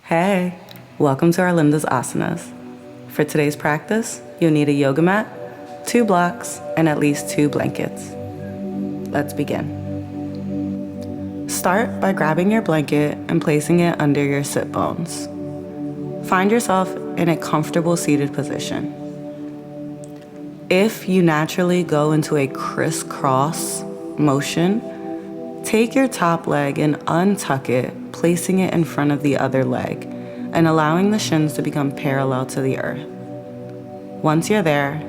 Hey, welcome to Arlinda's Asanas. For today's practice, you'll need a yoga mat, 2 blocks, and at least 2 blankets. Let's begin. Start by grabbing your blanket and placing it under your sit bones. Find yourself in a comfortable seated position. If you naturally go into a crisscross motion, take your top leg and untuck it, placing it in front of the other leg and allowing the shins to become parallel to the earth. Once you're there,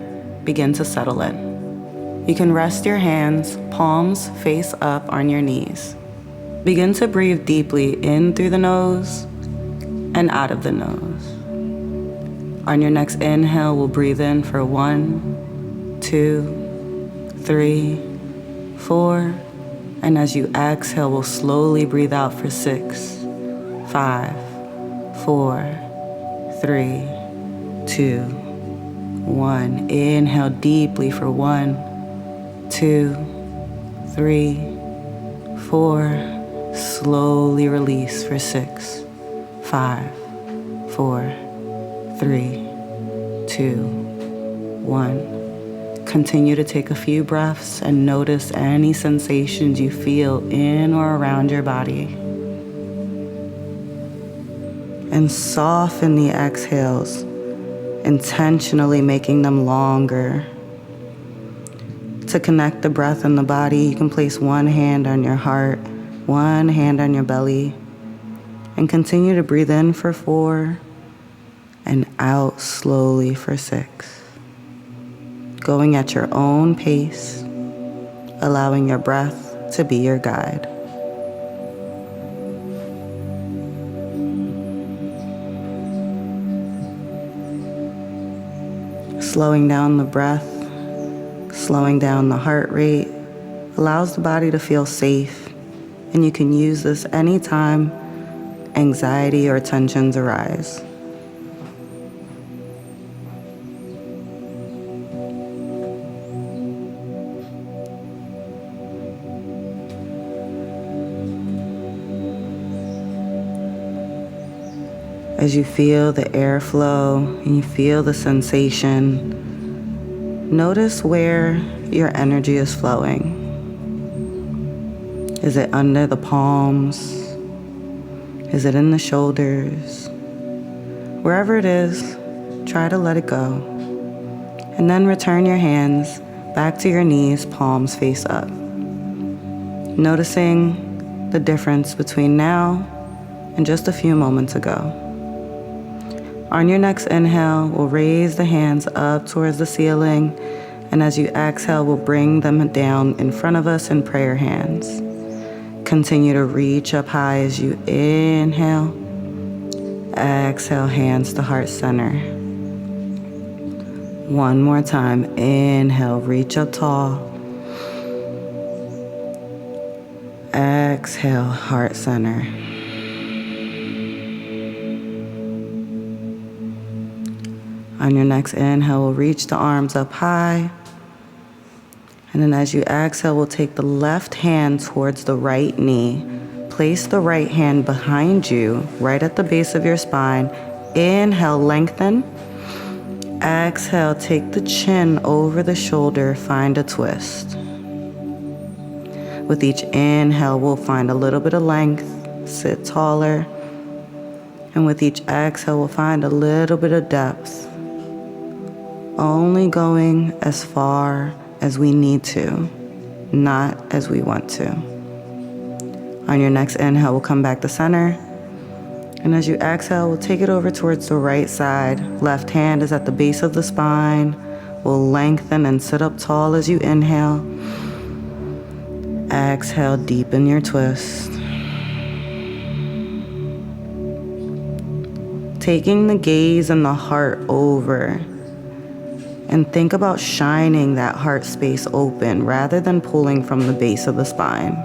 begin to settle in. You can rest your hands, palms face up on your knees. Begin to breathe deeply in through the nose and out of the nose. On your next inhale, we'll breathe in for 1, 2, 3, 4. And as you exhale, we'll slowly breathe out for 6, 5, 4, 3, 2, 1. Inhale deeply for 1, 2, 3, 4. Slowly release for 6, 5, 4, 3, 2, 1. Continue to take a few breaths and notice any sensations you feel in or around your body. And soften the exhales, intentionally making them longer. To connect the breath and the body, you can place one hand on your heart, one hand on your belly, and continue to breathe in for 4 and out slowly for 6. Going at your own pace, allowing your breath to be your guide. Slowing down the breath, slowing down the heart rate, allows the body to feel safe, and you can use this anytime anxiety or tensions arise. As you feel the airflow and you feel the sensation, notice where your energy is flowing. Is it under the palms? Is it in the shoulders? Wherever it is, try to let it go. And then return your hands back to your knees, palms face up. Noticing the difference between now and just a few moments ago. On your next inhale, we'll raise the hands up towards the ceiling, and as you exhale, we'll bring them down in front of us in prayer hands. Continue to reach up high as you inhale. Exhale, hands to heart center. One more time, inhale, reach up tall. Exhale, heart center. On your next inhale, we'll reach the arms up high. And then as you exhale, we'll take the left hand towards the right knee. Place the right hand behind you, right at the base of your spine. Inhale, lengthen. Exhale, take the chin over the shoulder, find a twist. With each inhale, we'll find a little bit of length, sit taller. And with each exhale, we'll find a little bit of depth. Only going as far as we need to, not as we want to. On your next inhale, we'll come back to center. And as you exhale, we'll take it over towards the right side. Left hand is at the base of the spine. We'll lengthen and sit up tall as you inhale. Exhale, deepen your twist. Taking the gaze and the heart over. And think about shining that heart space open rather than pulling from the base of the spine.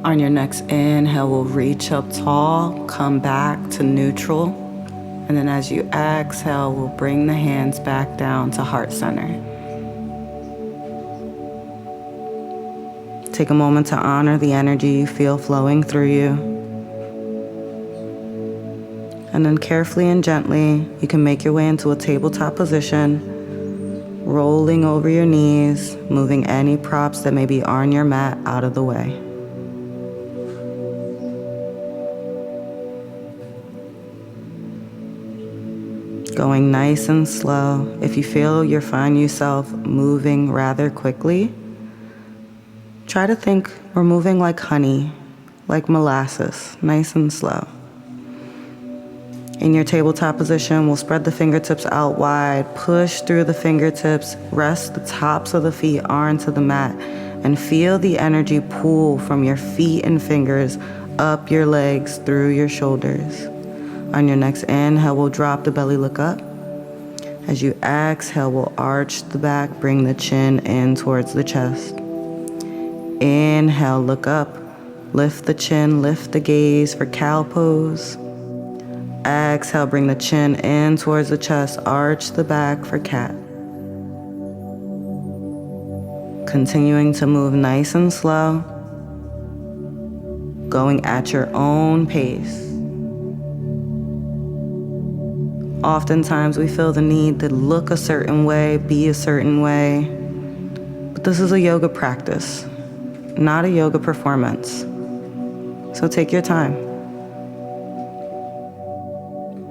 On your next inhale, we'll reach up tall, come back to neutral. And then as you exhale, we'll bring the hands back down to heart center. Take a moment to honor the energy you feel flowing through you. And then carefully and gently, you can make your way into a tabletop position, rolling over your knees, moving any props that may be on your mat out of the way. Going nice and slow. If you feel you find yourself moving rather quickly, try to think we're moving like honey, like molasses, nice and slow. In your tabletop position, we'll spread the fingertips out wide, push through the fingertips, rest the tops of the feet onto the mat, and feel the energy pool from your feet and fingers up your legs, through your shoulders. On your next inhale, we'll drop the belly, look up. As you exhale, we'll arch the back, bring the chin in towards the chest. Inhale, look up, lift the chin, lift the gaze for cow pose. Exhale, bring the chin in towards the chest, arch the back for cat. Continuing to move nice and slow, going at your own pace. Oftentimes we feel the need to look a certain way, be a certain way, but this is a yoga practice, not a yoga performance. So take your time.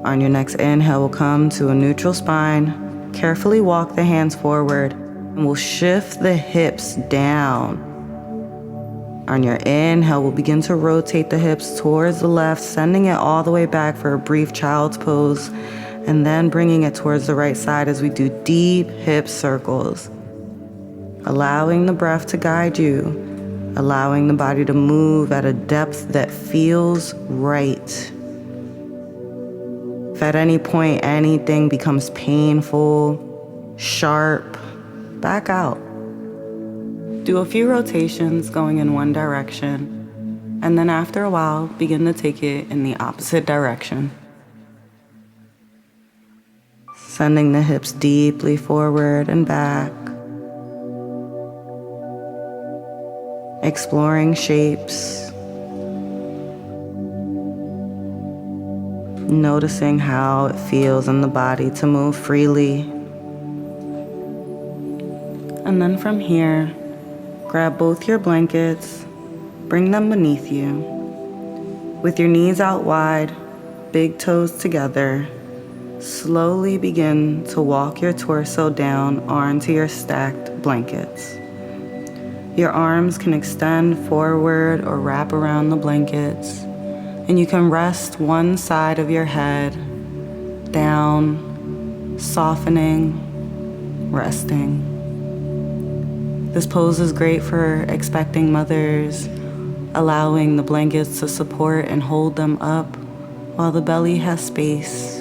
On your next inhale, we'll come to a neutral spine. Carefully walk the hands forward, and we'll shift the hips down. On your inhale, we'll begin to rotate the hips towards the left, sending it all the way back for a brief child's pose, and then bringing it towards the right side as we do deep hip circles. Allowing the breath to guide you, allowing the body to move at a depth that feels right. If at any point anything becomes painful, sharp, back out. Do a few rotations going in one direction, and then after a while, begin to take it in the opposite direction. Sending the hips deeply forward and back. Exploring shapes. Noticing how it feels in the body to move freely. And then from here, grab both your blankets, bring them beneath you. With your knees out wide, big toes together, slowly begin to walk your torso down onto your stacked blankets. Your arms can extend forward or wrap around the blankets, and you can rest one side of your head down, softening, resting. This pose is great for expecting mothers, allowing the blankets to support and hold them up while the belly has space.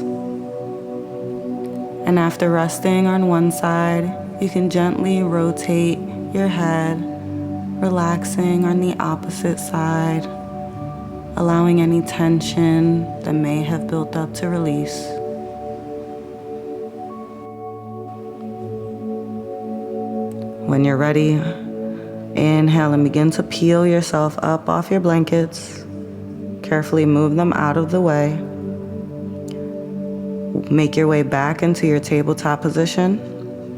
And after resting on one side, you can gently rotate your head, relaxing on the opposite side, allowing any tension that may have built up to release. When you're ready, inhale and begin to peel yourself up off your blankets. Carefully move them out of the way. Make your way back into your tabletop position,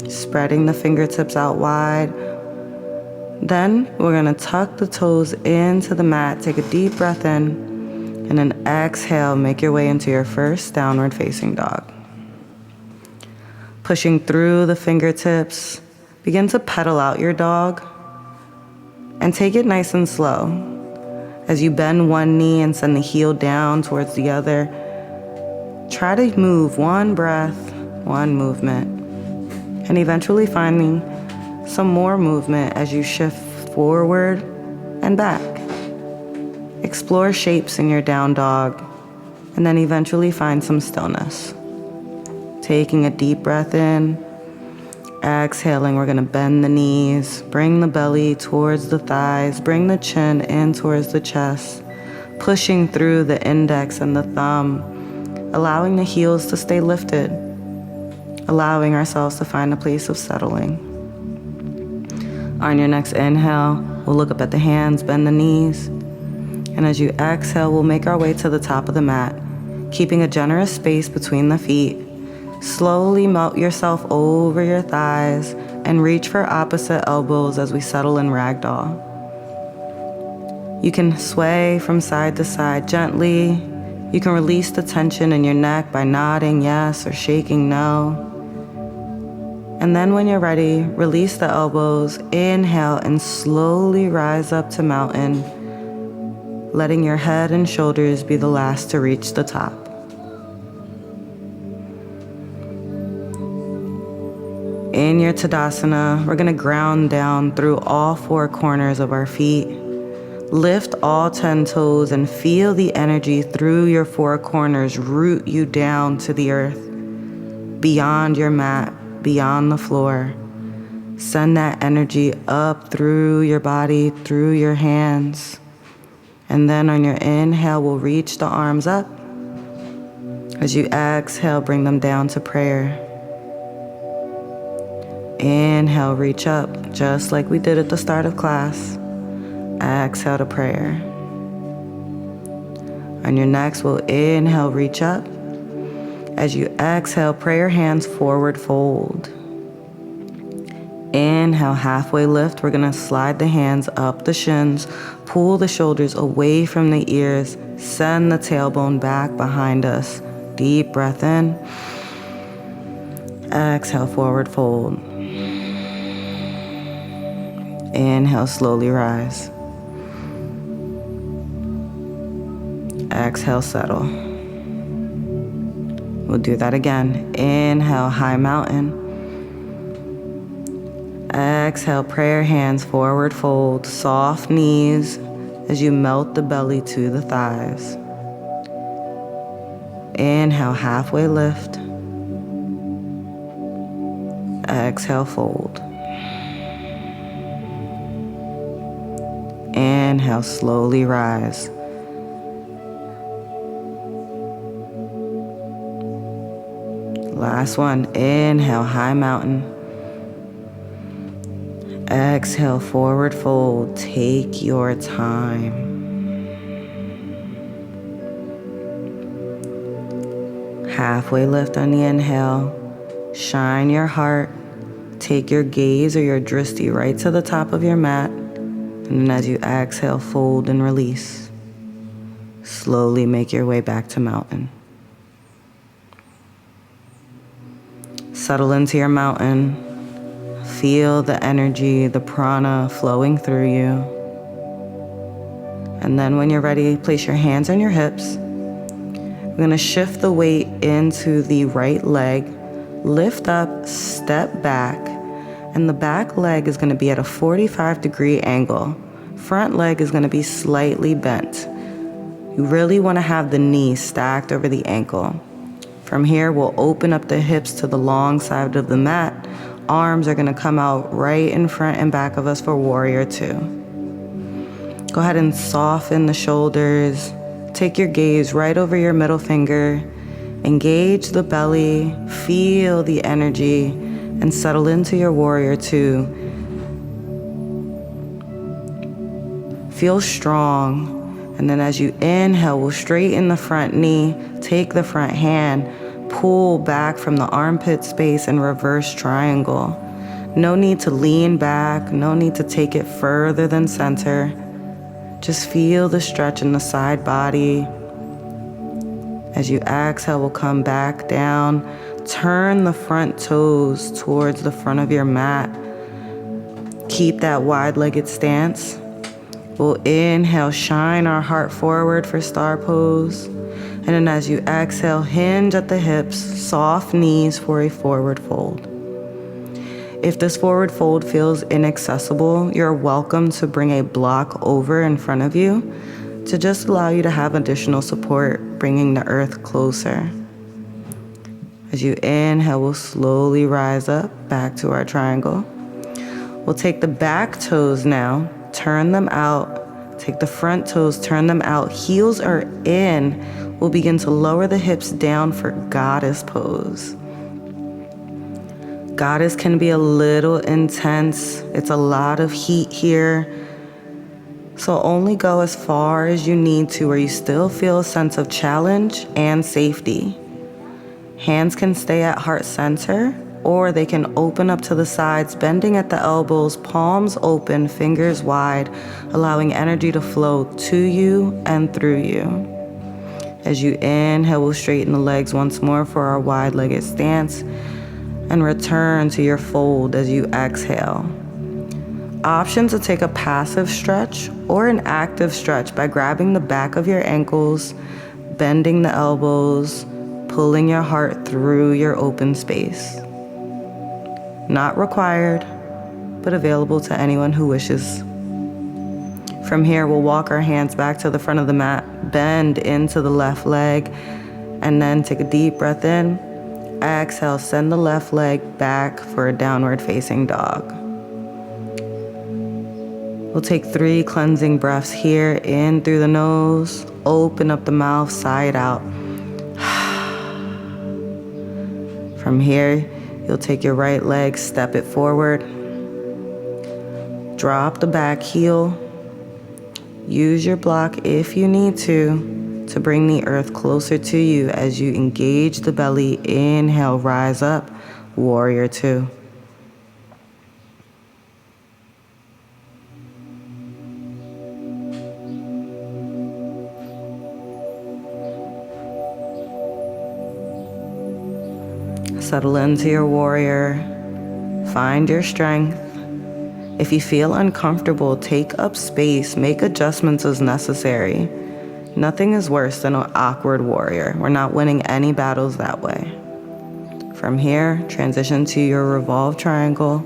spreading the fingertips out wide. Then we're going to tuck the toes into the mat, take a deep breath in, and then exhale, make your way into your first downward facing dog. Pushing through the fingertips, begin to pedal out your dog and take it nice and slow. As you bend one knee and send the heel down towards the other, try to move one breath, one movement, and eventually finding some more movement as you shift forward and back. Explore shapes in your down dog, and then eventually find some stillness. Taking a deep breath in, exhaling, we're gonna bend the knees, bring the belly towards the thighs, bring the chin in towards the chest, pushing through the index and the thumb, allowing the heels to stay lifted, allowing ourselves to find a place of settling. On your next inhale, we'll look up at the hands, bend the knees, and as you exhale, we'll make our way to the top of the mat. keeping a generous space between the feet. Slowly melt yourself over your thighs and reach for opposite elbows as we settle in ragdoll. You can sway from side to side gently. You can release the tension in your neck by nodding yes or shaking no. And then when you're ready, release the elbows, inhale, and slowly rise up to mountain, letting your head and shoulders be the last to reach the top. In your Tadasana, we're gonna ground down through all four corners of our feet. Lift all 10 toes and feel the energy through your four corners root you down to the earth, beyond your mat, beyond the floor. Send that energy up through your body, through your hands. And then on your inhale, we'll reach the arms up. As you exhale, bring them down to prayer. Inhale, reach up, just like we did at the start of class. Exhale to prayer. On your next, we'll inhale, reach up. As you exhale, pray your hands forward fold. Inhale, halfway lift. We're gonna slide the hands up the shins, pull the shoulders away from the ears, send the tailbone back behind us. Deep breath in. Exhale, forward fold. Inhale, slowly rise. Exhale, settle. We'll do that again. Inhale, high mountain. Exhale, prayer hands forward fold, soft knees as you melt the belly to the thighs. Inhale, halfway lift. Exhale, fold. Inhale, slowly rise. Last one. Inhale, high mountain. Exhale, forward fold. Take your time. Halfway lift on the inhale. Shine your heart. Take your gaze or your drishti right to the top of your mat. And then as you exhale, fold and release. Slowly make your way back to mountain. Settle into your mountain. Feel the energy, the prana flowing through you. And then when you're ready, place your hands on your hips. We're gonna shift the weight into the right leg. Lift up, step back, and the back leg is gonna be at a 45-degree angle. Front leg is gonna be slightly bent. You really wanna have the knee stacked over the ankle. From here, we'll open up the hips to the long side of the mat. Arms are gonna come out right in front and back of us for warrior two. Go ahead and soften the shoulders. Take your gaze right over your middle finger. Engage the belly, feel the energy, and settle into your warrior two. Feel strong. And then as you inhale, we'll straighten the front knee, take the front hand, pull back from the armpit space and reverse triangle. No need to lean back, no need to take it further than center. Just feel the stretch in the side body. As you exhale, we'll come back down. Turn the front toes towards the front of your mat. Keep that wide-legged stance. We'll inhale, shine our heart forward for star pose. And then as you exhale, hinge at the hips, soft knees for a forward fold. If this forward fold feels inaccessible, you're welcome to bring a block over in front of you to just allow you to have additional support, bringing the earth closer. As you inhale, we'll slowly rise up back to our triangle. We'll take the back toes now, turn them out. Take the front toes, turn them out. Heels are in. We'll begin to lower the hips down for goddess pose. Goddess can be a little intense. It's a lot of heat here. So only go as far as you need to where you still feel a sense of challenge and safety. Hands can stay at heart center, or they can open up to the sides, bending at the elbows, palms open, fingers wide, allowing energy to flow to you and through you. As you inhale, we'll straighten the legs once more for our wide-legged stance and return to your fold as you exhale. Option to take a passive stretch or an active stretch by grabbing the back of your ankles, bending the elbows, pulling your heart through your open space. Not required, but available to anyone who wishes. From here, we'll walk our hands back to the front of the mat, bend into the left leg, and then take a deep breath in. Exhale, send the left leg back for a downward facing dog. We'll take 3 cleansing breaths here, in through the nose, open up the mouth, side out. From here, you'll take your right leg, step it forward, drop the back heel, use your block if you need to bring the earth closer to you as you engage the belly. Inhale, rise up, warrior 2. Settle into your warrior. Find your strength. If you feel uncomfortable, take up space, make adjustments as necessary. Nothing is worse than an awkward warrior. We're not winning any battles that way. From here, transition to your revolved triangle.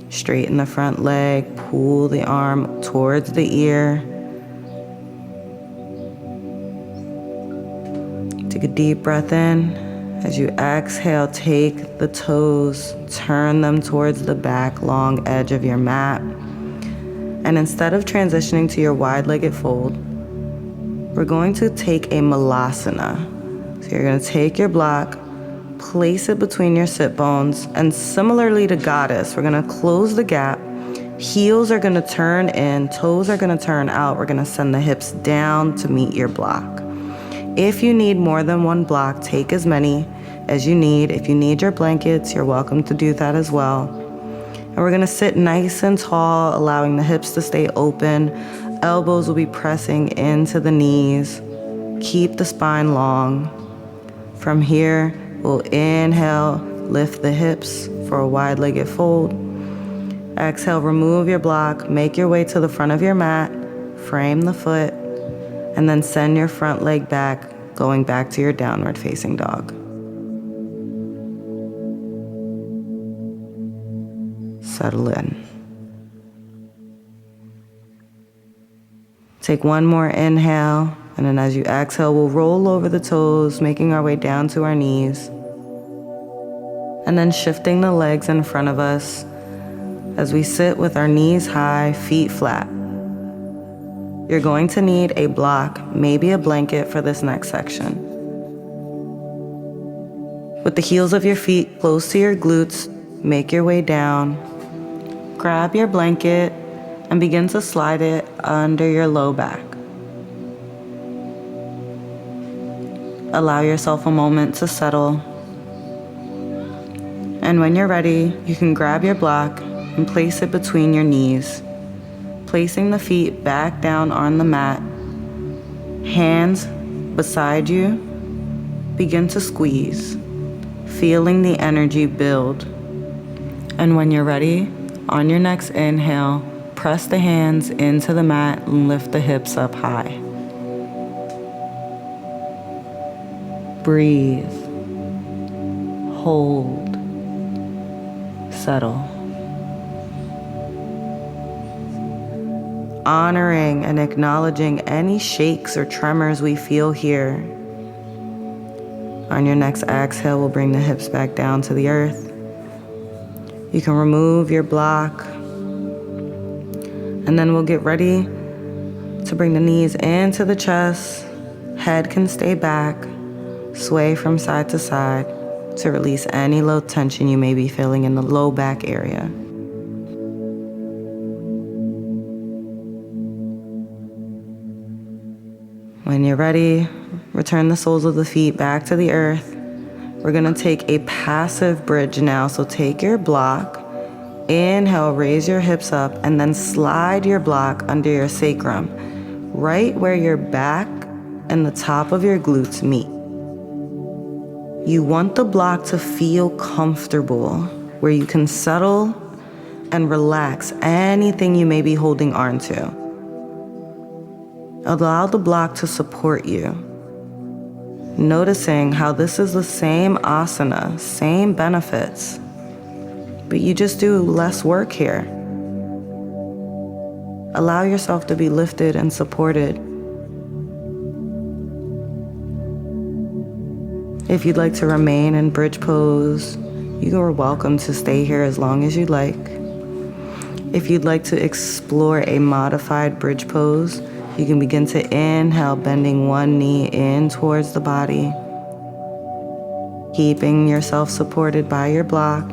Straighten the front leg, pull the arm towards the ear. Take a deep breath in. As you exhale, take the toes, turn them towards the back long edge of your mat. And instead of transitioning to your wide-legged fold, we're going to take a malasana. So you're going to take your block, place it between your sit bones, and similarly to goddess, we're going to close the gap. Heels are going to turn in, toes are going to turn out. We're going to send the hips down to meet your block. If you need more than one block, take as many as you need. If you need your blankets, you're welcome to do that as well. And we're gonna sit nice and tall, allowing the hips to stay open. Elbows will be pressing into the knees. Keep the spine long. From here, we'll inhale, lift the hips for a wide-legged fold. Exhale, remove your block, make your way to the front of your mat, frame the foot, and then send your front leg back, going back to your downward facing dog. Settle in. Take one more inhale, and then as you exhale, we'll roll over the toes, making our way down to our knees. And then shifting the legs in front of us as we sit with our knees high, feet flat. You're going to need a block, maybe a blanket for this next section. With the heels of your feet close to your glutes, make your way down. Grab your blanket and begin to slide it under your low back. Allow yourself a moment to settle. And when you're ready, you can grab your block and place it between your knees. Placing the feet back down on the mat, hands beside you, begin to squeeze, feeling the energy build. And when you're ready, on your next inhale, press the hands into the mat and lift the hips up high. Breathe, hold, settle. Honoring and acknowledging any shakes or tremors we feel here. On your next exhale, we'll bring the hips back down to the earth. You can remove your block, and then we'll get ready to bring the knees into the chest. Head can stay back, sway from side to side to release any low tension you may be feeling in the low back area. When you're ready, return the soles of the feet back to the earth. We're gonna take a passive bridge now. So take your block, inhale, raise your hips up, and then slide your block under your sacrum, right where your back and the top of your glutes meet. You want the block to feel comfortable, where you can settle and relax anything you may be holding on to. Allow the block to support you, noticing how this is the same asana, same benefits, but you just do less work here. Allow yourself to be lifted and supported. If you'd like to remain in bridge pose, you are welcome to stay here as long as you'd like. If you'd like to explore a modified bridge pose, you can begin to inhale, bending one knee in towards the body, keeping yourself supported by your block.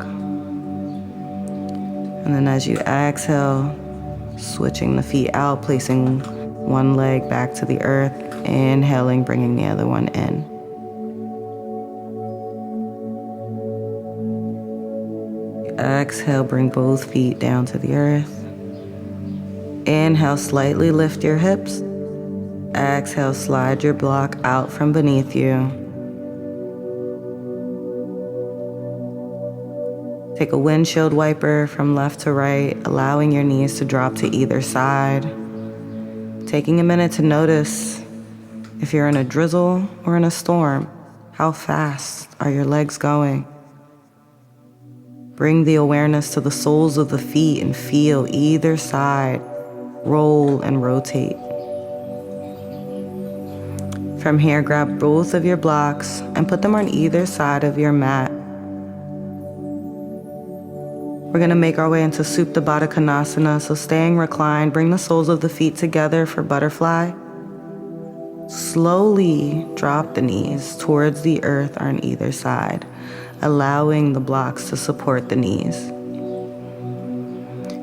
And then as you exhale, switching the feet out, placing one leg back to the earth, inhaling, bringing the other one in. Exhale, bring both feet down to the earth. Inhale, slightly lift your hips. Exhale, slide your block out from beneath you. Take a windshield wiper from left to right, allowing your knees to drop to either side. Taking a minute to notice if you're in a drizzle or in a storm, how fast are your legs going? Bring the awareness to the soles of the feet and feel either side roll and rotate. From here, grab both of your blocks and put them on either side of your mat. We're gonna make our way into Supta Baddha Konasana, so staying reclined, bring the soles of the feet together for butterfly. Slowly drop the knees towards the earth on either side, allowing the blocks to support the knees.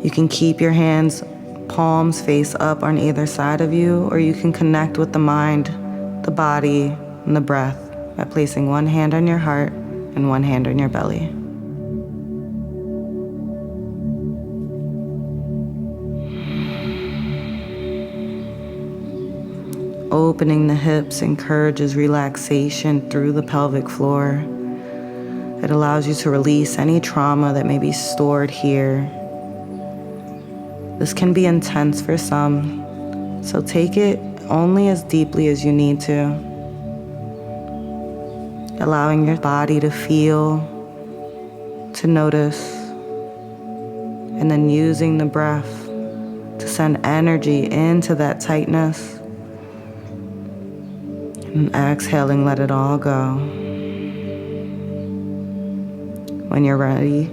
You can keep your hands, palms face up on either side of you, or you can connect with the mind, the body, and the breath by placing one hand on your heart and one hand on your belly. Opening the hips encourages relaxation through the pelvic floor. It allows you to release any trauma that may be stored here. This can be intense for some, so take it only as deeply as you need to. Allowing your body to feel, to notice, and then using the breath to send energy into that tightness. And exhaling, let it all go. When you're ready,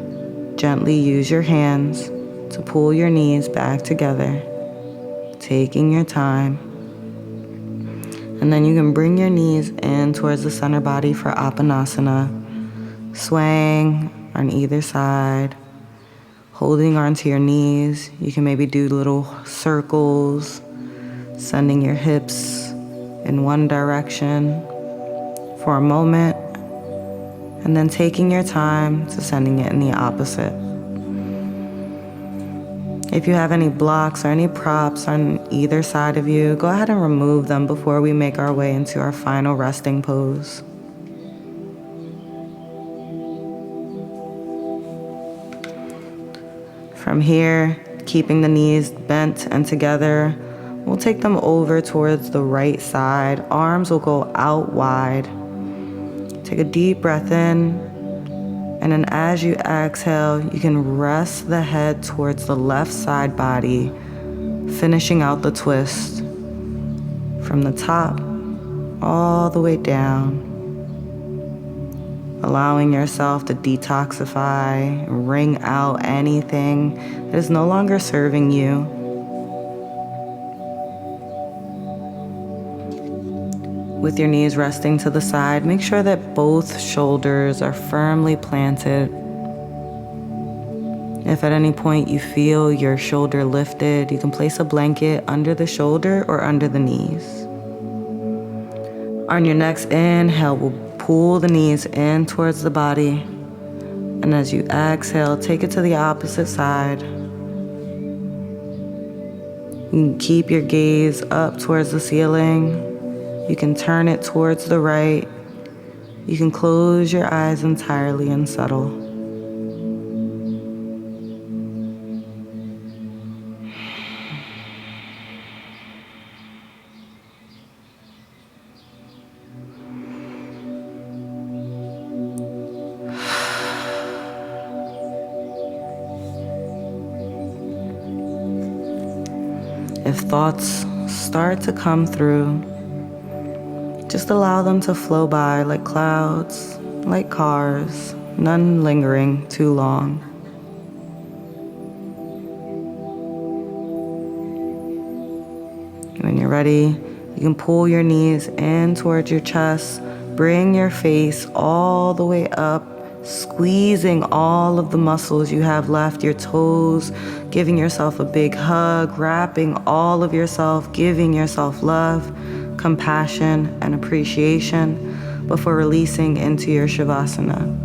gently use your hands to pull your knees back together, taking your time. And then you can bring your knees in towards the center body for Apanasana, swaying on either side, holding onto your knees. You can maybe do little circles, sending your hips in one direction for a moment, and then taking your time to sending it in the opposite. If you have any blocks or any props on either side of you, go ahead and remove them before we make our way into our final resting pose. From here, keeping the knees bent and together, we'll take them over towards the right side. Arms will go out wide. Take a deep breath in, and then as you exhale, you can rest the head towards the left side body, finishing out the twist from the top all the way down, allowing yourself to detoxify, wring out anything that is no longer serving you. With your knees resting to the side, make sure that both shoulders are firmly planted. If at any point you feel your shoulder lifted, you can place a blanket under the shoulder or under the knees. On your next inhale, we'll pull the knees in towards the body. And as you exhale, take it to the opposite side. You can keep your gaze up towards the ceiling. You can turn it towards the right. You can close your eyes entirely and settle. If thoughts start to come through, just allow them to flow by like clouds, like cars, none lingering too long. When you're ready, you can pull your knees in towards your chest, bring your face all the way up, squeezing all of the muscles you have left, your toes, giving yourself a big hug, wrapping all of yourself, giving yourself love, compassion, and appreciation before releasing into your Shavasana.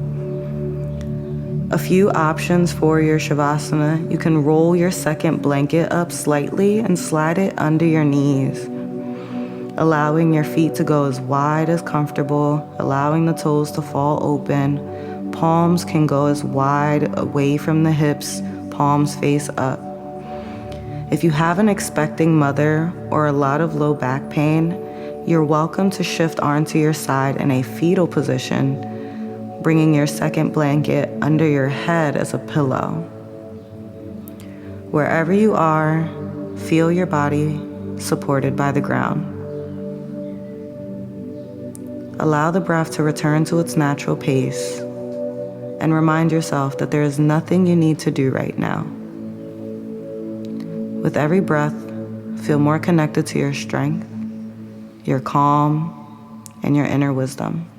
A few options for your Shavasana. You can roll your second blanket up slightly and slide it under your knees, allowing your feet to go as wide as comfortable, allowing the toes to fall open. Palms can go as wide away from the hips, palms face up. If you have an expecting mother or a lot of low back pain, you're welcome to shift onto your side in a fetal position, bringing your second blanket under your head as a pillow. Wherever you are, feel your body supported by the ground. Allow the breath to return to its natural pace, and remind yourself that there is nothing you need to do right now. With every breath, feel more connected to your strength, your calm, and your inner wisdom.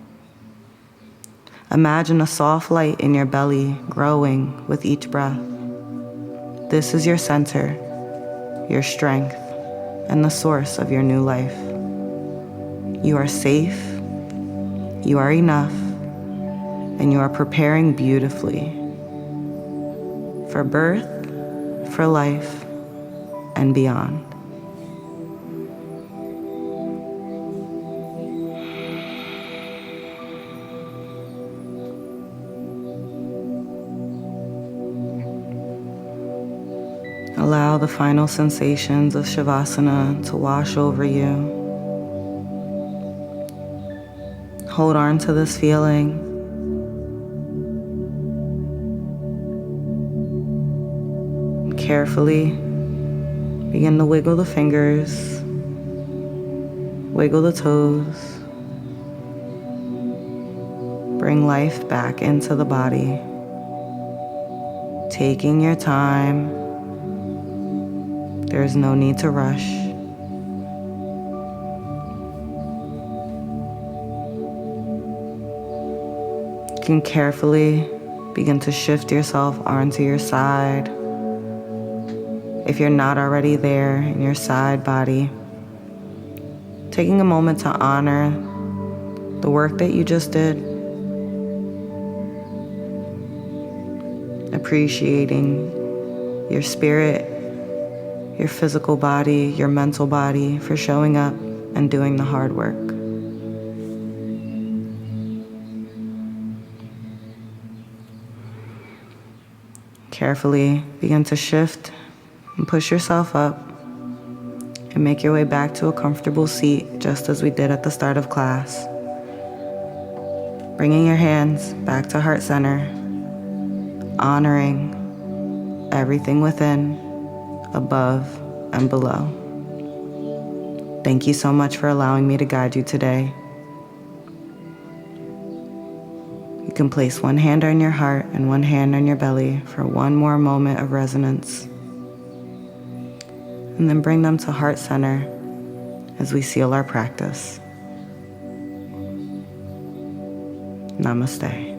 Imagine a soft light in your belly growing with each breath. This is your center, your strength, and the source of your new life. You are safe, you are enough, and you are preparing beautifully for birth, for life, and beyond. Allow the final sensations of Shavasana to wash over you. Hold on to this feeling. Carefully begin to wiggle the fingers, wiggle the toes, bring life back into the body, taking your time. There is no need to rush. You can carefully begin to shift yourself onto your side. If you're not already there in your side body, taking a moment to honor the work that you just did, appreciating your spirit, your physical body, your mental body for showing up and doing the hard work. Carefully begin to shift and push yourself up and make your way back to a comfortable seat, just as we did at the start of class. Bringing your hands back to heart center, honoring everything within, above, and below. Thank you so much for allowing me to guide you today. You can place one hand on your heart and one hand on your belly for one more moment of resonance. And then bring them to heart center as we seal our practice. Namaste.